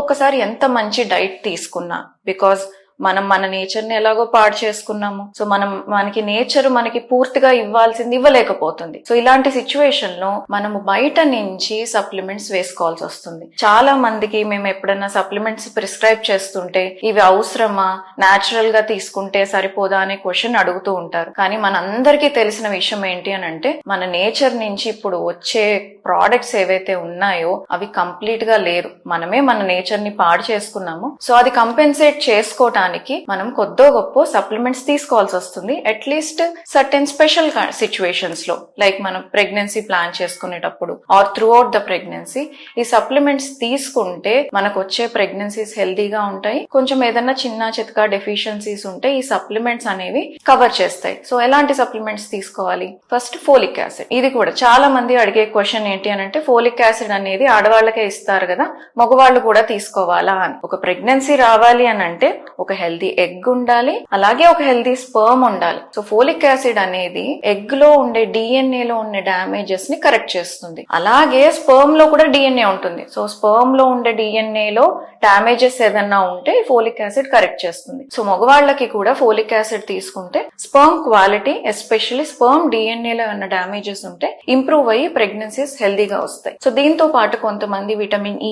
ఒక్కొక్కసారి ఎంత మంచి డైట్ తీసుకున్నా, బికాజ్ మనం మన నేచర్ ని ఎలాగో పాడు చేసుకున్నాము. సో మనకి నేచర్ మనకి పూర్తిగా ఇవ్వాల్సింది ఇవ్వలేకపోతుంది. సో ఇలాంటి సిచ్యువేషన్ లో మనము బయట నుంచి సప్లిమెంట్స్ వేసుకోవాల్సి వస్తుంది. చాలా మందికి మేము ఎప్పుడైనా సప్లిమెంట్స్ ప్రిస్క్రైబ్ చేస్తుంటే ఇవి అవసరమా, న్యాచురల్ గా తీసుకుంటే సరిపోదా అనే క్వశ్చన్ అడుగుతూ ఉంటారు. కానీ మనందరికీ తెలిసిన విషయం ఏంటి అని అంటే, మన నేచర్ నుంచి ఇప్పుడు వచ్చే ప్రోడక్ట్స్ ఏవైతే ఉన్నాయో అవి కంప్లీట్ గా లేరు. మనమే మన నేచర్ ని పాడు చేసుకున్నాము. సో అది కంపెన్సేట్ చేసుకోవటానికి మనం కొద్దో గొప్ప సప్లిమెంట్స్ తీసుకోవాల్సి వస్తుంది. అట్లీస్ట్ సర్టెన్ స్పెషల్ సిచ్యువేషన్స్ లో, లైక్ మనం ప్రెగ్నెన్సీ ప్లాన్ చేసుకునేటప్పుడు or through out the pregnancy ఈ సప్లిమెంట్స్ తీసుకుంటే మనకు వచ్చే ప్రెగ్నెన్సీస్ హెల్దీగా ఉంటాయి. కొంచెం ఏదైనా చిన్న చితకా డెఫిషియన్సీస్ ఉంటే ఈ సప్లిమెంట్స్ అనేవి కవర్ చేస్తాయి. సో ఎలాంటి సప్లిమెంట్స్ తీసుకోవాలి? First folic acid. ఇది కూడా చాలా మంది అడిగే క్వశ్చన్ ఏంటి అని అంటే, ఫోలిక్ యాసిడ్ అనేది ఆడవాళ్లకే ఇస్తారు కదా, మగవాళ్ళు కూడా తీసుకోవాలా అని. ఒక ప్రెగ్నెన్సీ రావాలి అని అంటే ఒక హెల్దీ ఎగ్ ఉండాలి, అలాగే ఒక హెల్దీ స్పర్మ్ ఉండాలి. సో ఫోలిక్ యాసిడ్ అనేది ఎగ్ లో ఉండే డిఎన్ఏ లో ఉండే డ్యామేజెస్ ని కరెక్ట్ చేస్తుంది. అలాగే స్పర్మ్ లో కూడా డిఎన్ఏ ఉంటుంది. సో స్పర్మ్ లో ఉండే డిఎన్ఏ లో డ్యామేజెస్ ఏదన్నా ఉంటే ఫోలిక్ యాసిడ్ కరెక్ట్ చేస్తుంది. సో మగవాళ్ళకి కూడా ఫోలిక్ యాసిడ్ తీసుకుంటే sperm quality, especially sperm DNA లో ఉన్న డ్యామేజెస్ ఉంటే ఇంప్రూవ్ అయ్యి ప్రెగ్నెన్సీస్ హెల్దీగా వస్తాయి. సో దీంతో పాటు కొంతమంది విటమిన్